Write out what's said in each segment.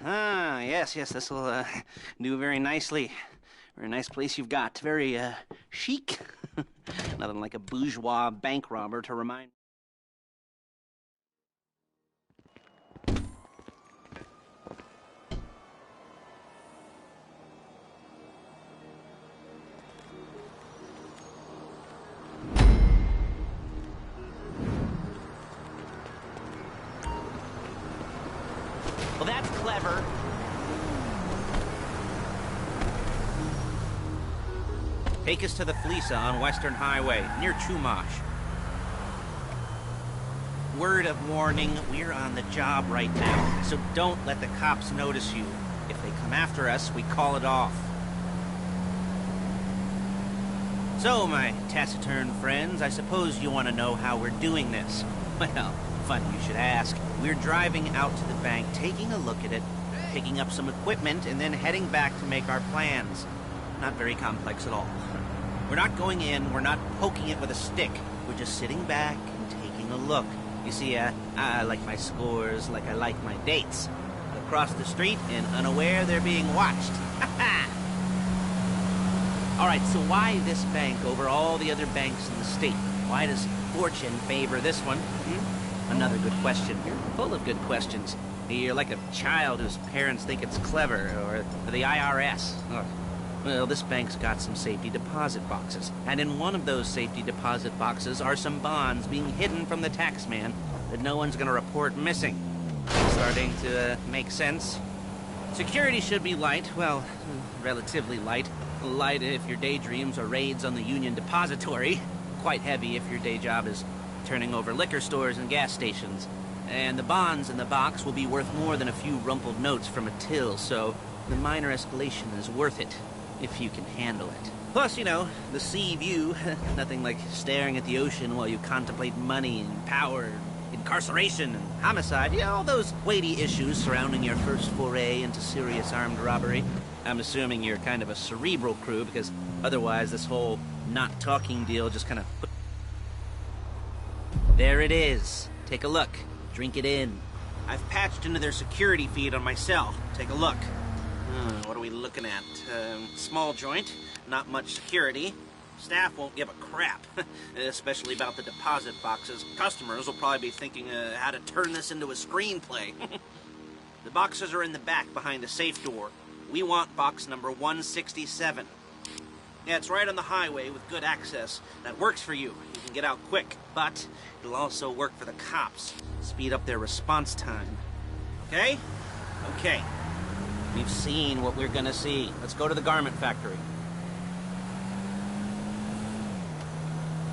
Yes, this'll do very nicely. Very nice place you've got. Very chic. Nothing like a bourgeois bank robber to remind. Well, that's clever. Take us to the Fleesa on Western Highway, near Chumash. Word of warning, we're on the job right now, so don't let the cops notice you. If they come after us, we call it off. So, my taciturn friends, I suppose you want to know how we're doing this. Well, funny you should ask. We're driving out to the bank, taking a look at it, picking up some equipment, and then heading back to make our plans. Not very complex at all. We're not going in, we're not poking it with a stick. We're just sitting back and taking a look. You see, I like my scores like I like my dates. Across the street and unaware they're being watched. Alright, so why this bank over all the other banks in the state? Why does fortune favor this one? Another good question. You're full of good questions. You're like a child whose parents think it's clever, or the IRS. Ugh. Well, this bank's got some safety deposit boxes, and in one of those safety deposit boxes are some bonds being hidden from the tax man that no one's gonna report missing. Starting to make sense? Security should be light, well, relatively light. Light if your daydreams are raids on the Union Depository. Quite heavy if your day job is turning over liquor stores and gas stations. And the bonds in the box will be worth more than a few rumpled notes from a till, so the minor escalation is worth it, if you can handle it. Plus, you know, the sea view, nothing like staring at the ocean while you contemplate money and power, incarceration and homicide, all those weighty issues surrounding your first foray into serious armed robbery. I'm assuming you're kind of a cerebral crew, because otherwise this whole not talking deal just kind of... There it is. Take a look. Drink it in. I've patched into their security feed on my cell. Take a look. What are we looking at? Small joint, not much security. Staff won't give a crap, especially about the deposit boxes. Customers will probably be thinking how to turn this into a screenplay. The boxes are in the back behind a safe door. We want box number 167. Yeah, it's right on the highway with good access. That works for you. You can get out quick, but it'll also work for the cops. Speed up their response time. Okay? Okay. We've seen what we're gonna see. Let's go to the garment factory.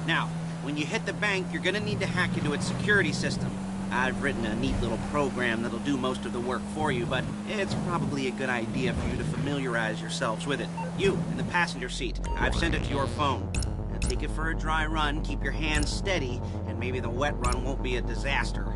Now, when you hit the bank, you're gonna need to hack into its security system. I've written a neat little program that'll do most of the work for you, but it's probably a good idea for you to familiarize yourselves with it. You, in the passenger seat, I've sent it to your phone. Now take it for a dry run, keep your hands steady, and maybe the wet run won't be a disaster.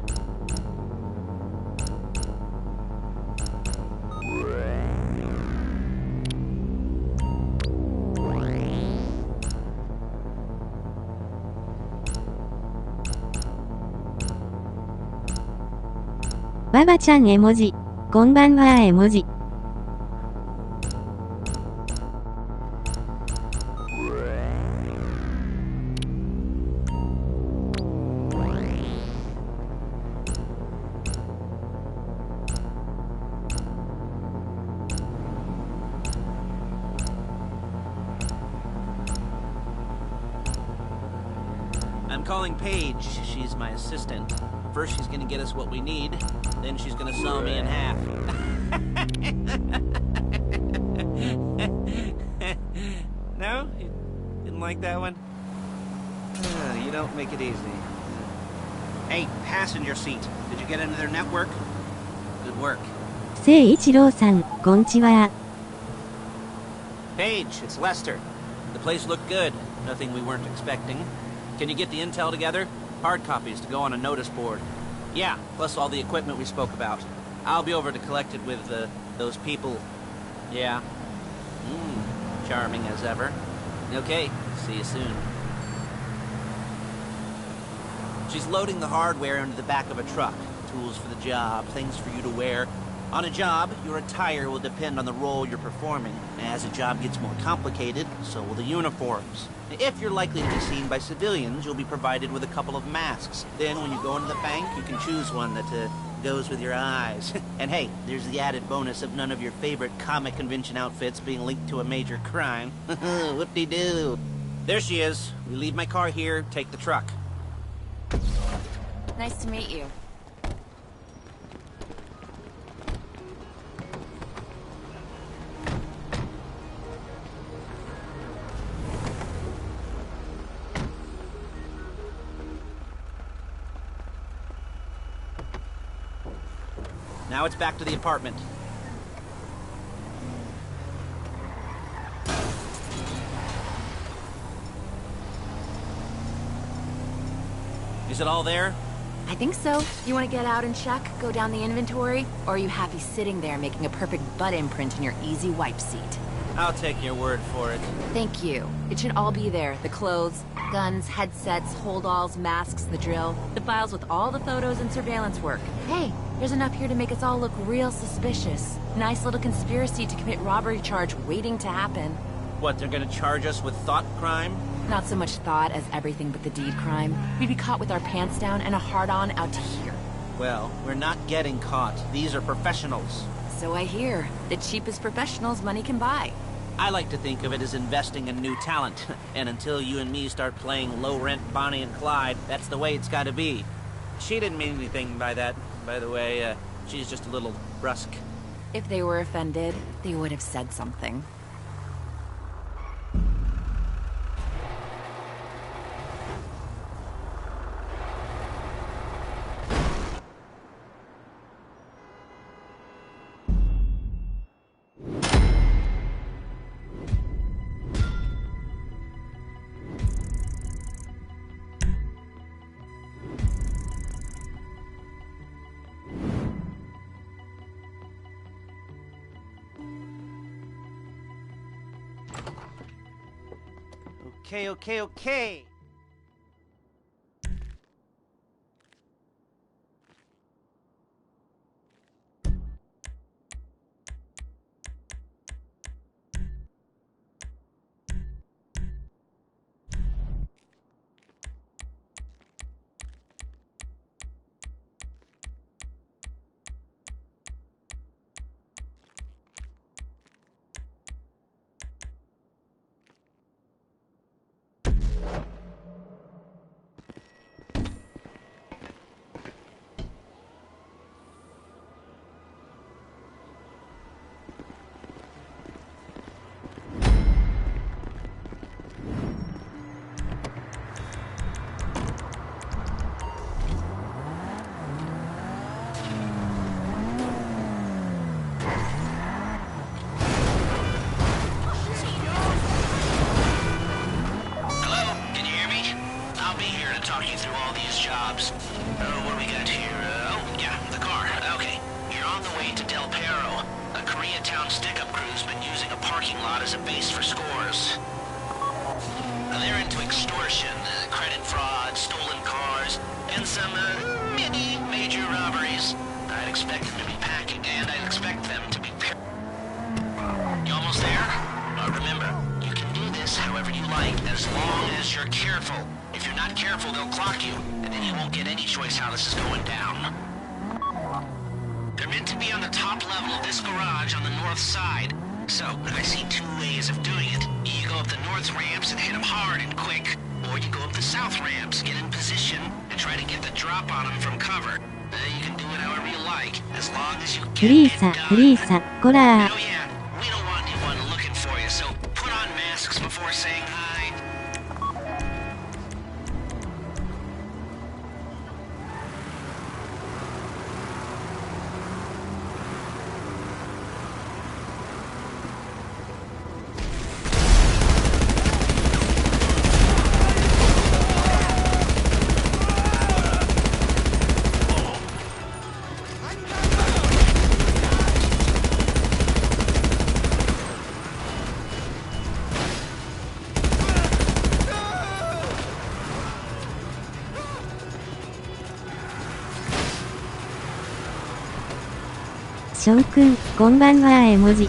ババちゃん絵文字。こんばんは絵文字。I'm calling Paige. She's my assistant. First she's gonna get us what we need, then she's gonna saw me in half. No? You didn't like that one? You don't make it easy. Hey, passenger seat. Did you get into their network? Good work. 聖一郎さん、こんちは。Paige, it's Lester. The place looked good. Nothing we weren't expecting. Can you get the intel together? Hard copies to go on a notice board. Yeah, plus all the equipment we spoke about. I'll be over to collect it with those people. Yeah. Charming as ever. Okay, see you soon. She's loading the hardware into the back of a truck. Tools for the job, things for you to wear. On a job, your attire will depend on the role you're performing. As a job gets more complicated, so will the uniforms. If you're likely to be seen by civilians, you'll be provided with a couple of masks. Then when you go into the bank, you can choose one that goes with your eyes. And hey, there's the added bonus of none of your favorite comic convention outfits being linked to a major crime. Whoop-de-doo. There she is. We leave my car here, take the truck. Nice to meet you. Now it's back to the apartment. Is it all there? I think so. You want to get out and check? Go down the inventory? Or are you happy sitting there making a perfect butt imprint in your easy wipe seat? I'll take your word for it. Thank you. It should all be there. The clothes, guns, headsets, holdalls, masks, the drill. The files with all the photos and surveillance work. Hey, there's enough here to make us all look real suspicious. Nice little conspiracy to commit robbery charge waiting to happen. What, they're gonna charge us with thought crime? Not so much thought as everything but the deed crime. We'd be caught with our pants down and a hard-on out to here. Well, we're not getting caught. These are professionals. So I hear. The cheapest professionals money can buy. I like to think of it as investing in new talent. And until you and me start playing low-rent Bonnie and Clyde, that's the way it's gotta be. She didn't mean anything by that, by the way. She's just a little brusque. If they were offended, they would have said something. Okay.フリーサ、コラー。翔くん、こんばんは絵文字。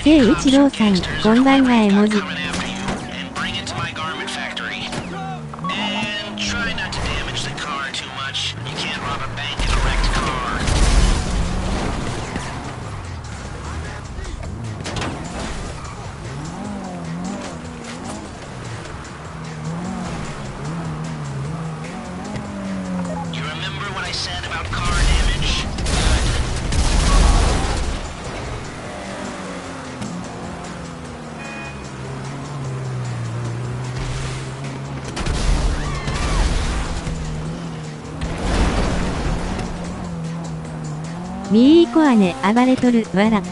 聖一郎さん、こんばんは絵文字。ミーコアネ暴れとるわら。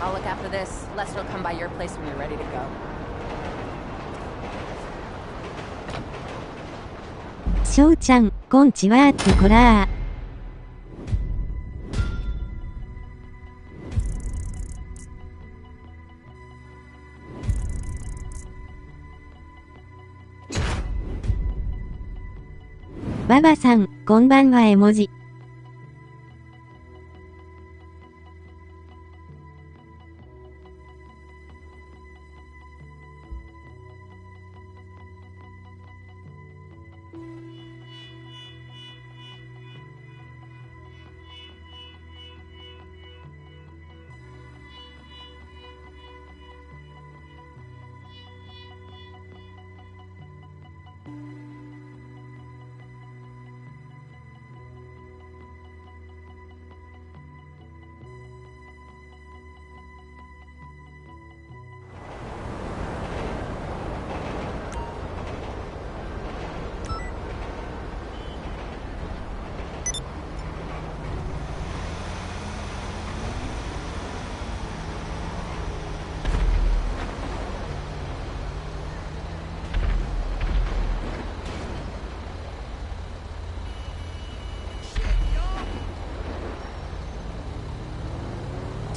I'll look after this. Lester will come by your place when you're ready to go. しょうちゃん、こんちはーってこらー。ババさん、こんばんは絵文字。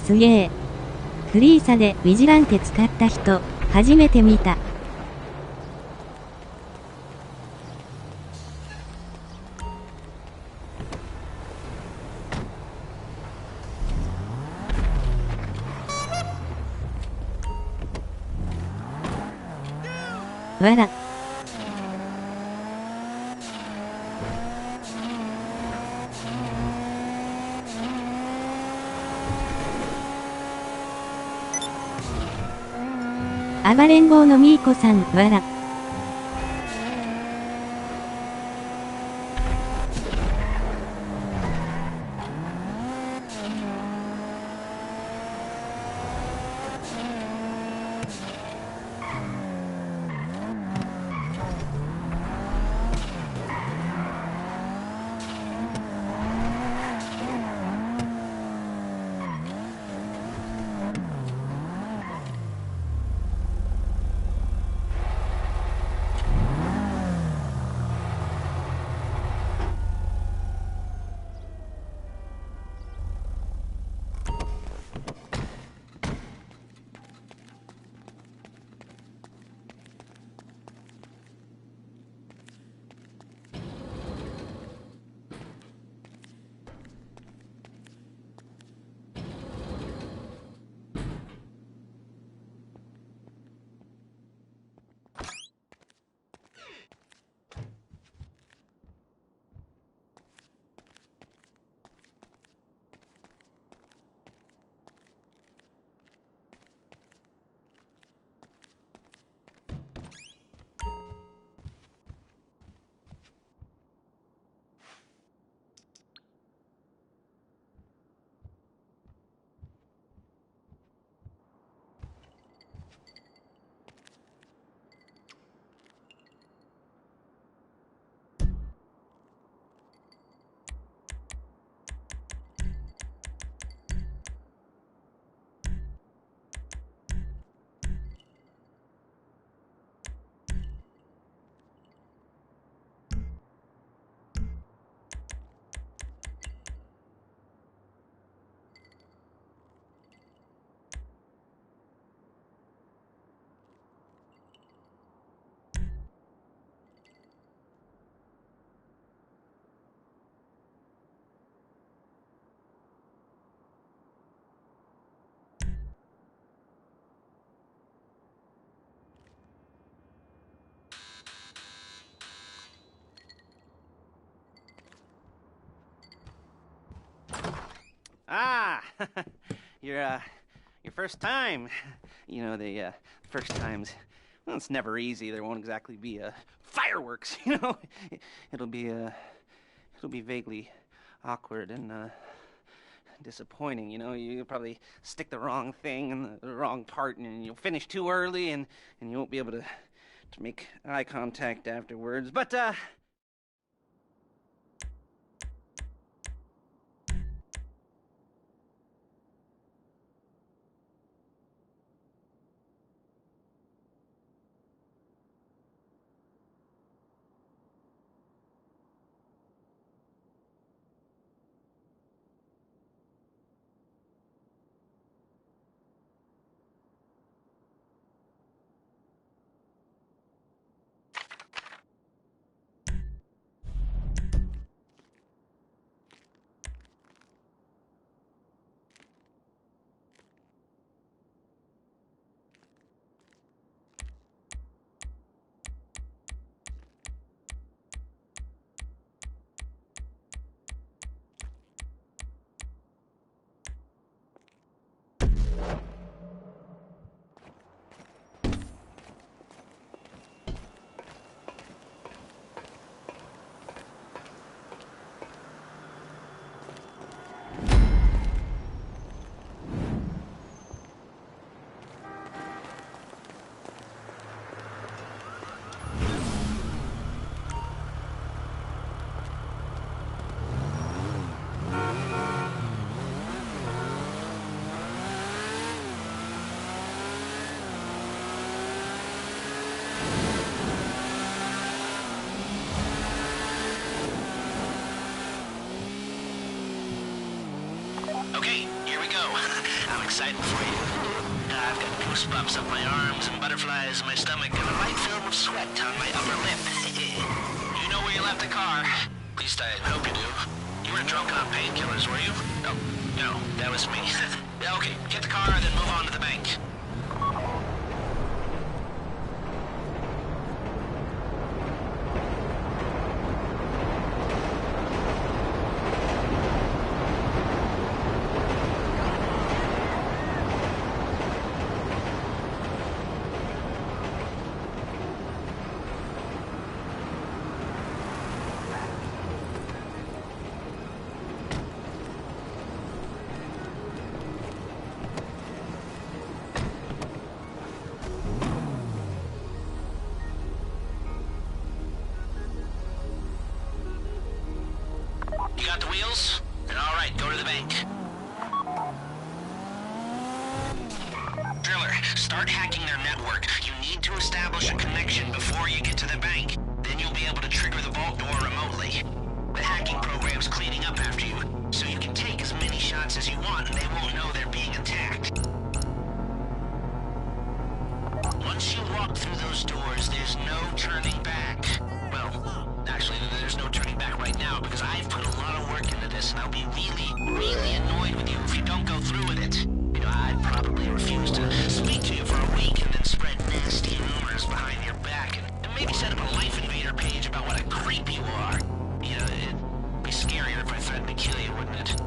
すげえ。フリーサでビジランテ使った人、初めて見た。わら。暴れん坊のミーコさん、わら。Ah, your first time. You know, the first times, well, it's never easy. There won't exactly be fireworks, you know. It'll be vaguely awkward and disappointing, you know. You'll probably stick the wrong thing in the wrong part, and you'll finish too early, and you won't be able to make eye contact afterwards. But Okay, here we go. I'm excited for you. I've got goosebumps up my arms and butterflies in my stomach and a light film of sweat on my upper lip. You know where you left the car? At least I hope you do. You weren't drunk on painkillers, were you? Oh, no, that was me. Okay, get the car and then move on to the bank. You got the wheels? Then all right, go to the bank. Driller, start hacking their network. You need to establish a connection before you get to the bank. Then you'll be able to trigger the vault door remotely. The hacking program's cleaning up after you, so you can take as many shots as you want and they won't know they're being attacked. Once you walk through those doors, there's no turning back. Well, actually, there's no turning back right now because I've put a lot of work into this and I'll be really annoyed with you if you don't go through with it. You know, I'd probably refuse to speak to you for a week and then spread nasty rumors behind your back and maybe set up a Life Invader page about what a creep you are. You know, it'd be scarier if I threatened to kill you, wouldn't it?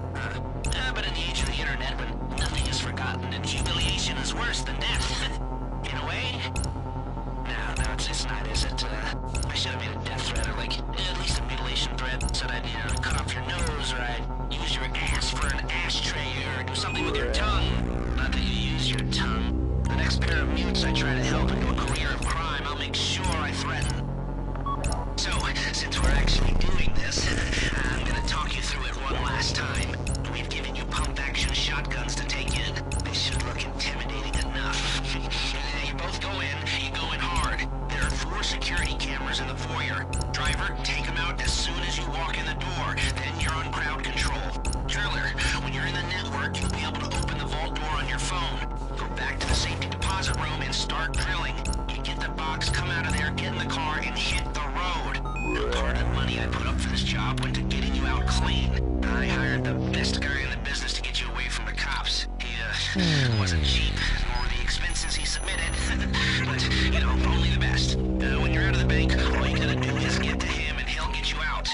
But in the age of the internet, when nothing is forgotten and humiliation is worse than death, in a way. No, it's not, is it? I should have made a death threat or like at least a mutilation threat. Said I'd, cut off your nose or I'd use your ass for an ashtray or do something with your tongue. Not that you use your tongue. The next pair of mutes I try to help into a career of crime, I'll make sure I threaten. So, since we're actually doing this, I'm gonna talk you through it one last time. We've given you pump-action shotguns to take in. They should look intimidating enough. You both go in, you go in hard. There are 4 security cameras in the foyer. Driver, take them out as soon as you walk in the door. Then you're on crowd control. Driller, when you're in the network, you'll be able to open the vault door on your phone. Go back to the safety deposit room and start drilling. You get the box, come out of there, get in the car, and hit the road. Now, part of the money I put up for this job went to getting you out clean. I hired the best guy in the business to get you away from the cops. He, wasn't cheap, nor the expenses he submitted. But, only the best. When you're out of the bank, all you gotta do is get to him and he'll get you out.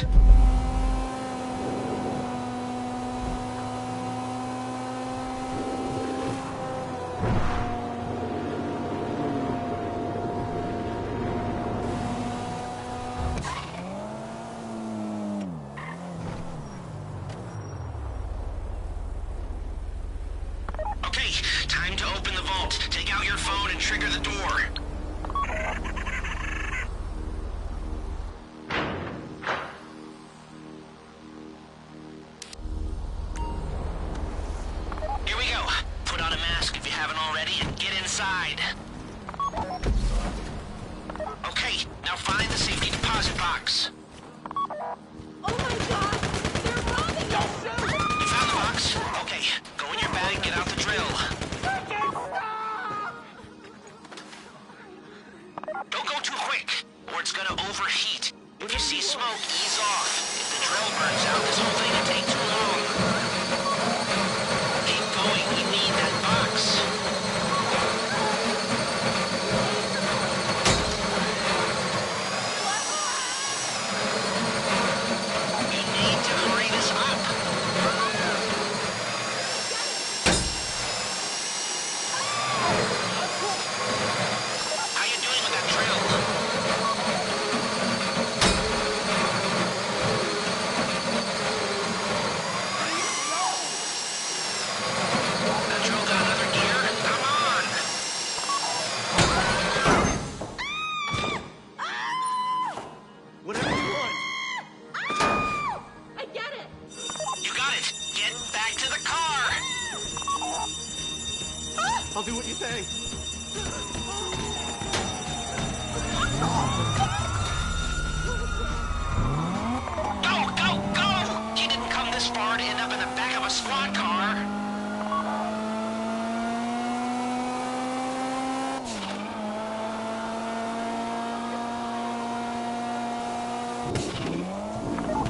time to open the vault. Take out your phone and trigger the door. Here we go. Put on a mask if you haven't already and get inside. Okay, now find the safety deposit box. Oh my god! They're robbing us! You found the box? Okay, go in your bag and get out the drill. Don't go too quick, or it's gonna overheat. If you see smoke, ease off. If the drill burns out, this whole thing will take too long. Keep going, we need that box. You need to hurry this up. How you doing with that drill? That drill got another gear? Come on! Whatever you want. I get it! You got it! Get back to the car! I'll do what you say. Go, go, go! You didn't come this far to end up in the back of a squad car.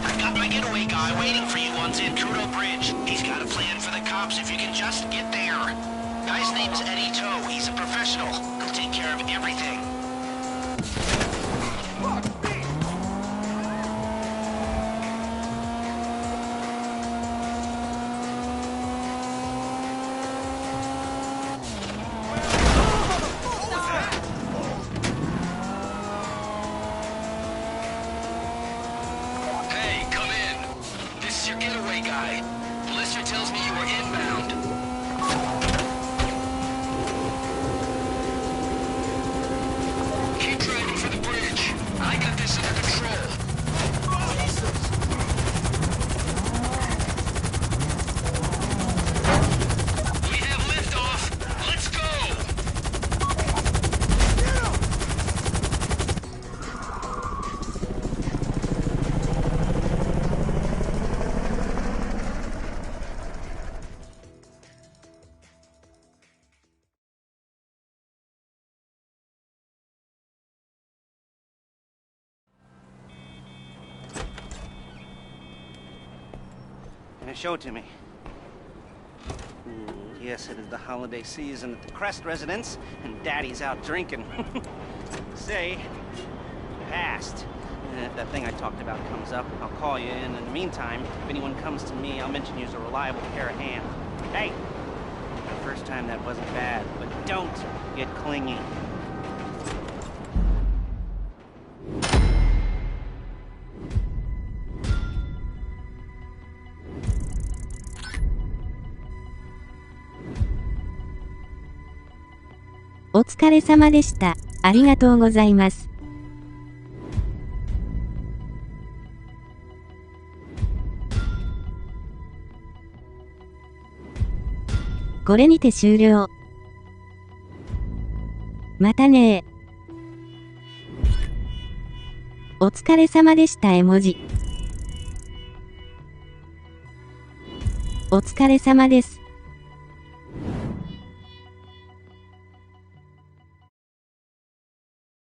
I got my getaway guy waiting for you on Zancudo Bridge. He's got a plan for the cops if you can just get there. Guy's name's Eddie Toe. He's a professional. He'll take care of everything. Hey, come in. This is your getaway guy. Blister tells me you were inbound. Keep driving for the bridge. I got this under control. We have liftoff. Let's go. Can you show it to me? Yes, it is the holiday season at the Crest residence, and Daddy's out drinking. Say, passed. And if that thing I talked about comes up, I'll call you in. In the meantime, if anyone comes to me, I'll mention you as a reliable pair of hands. Hey! The first time that wasn't bad, but don't get clingy.お疲れ様でした。ありがとうございます。これにて終了。またねー。お疲れ様でした絵文字。お疲れ様です。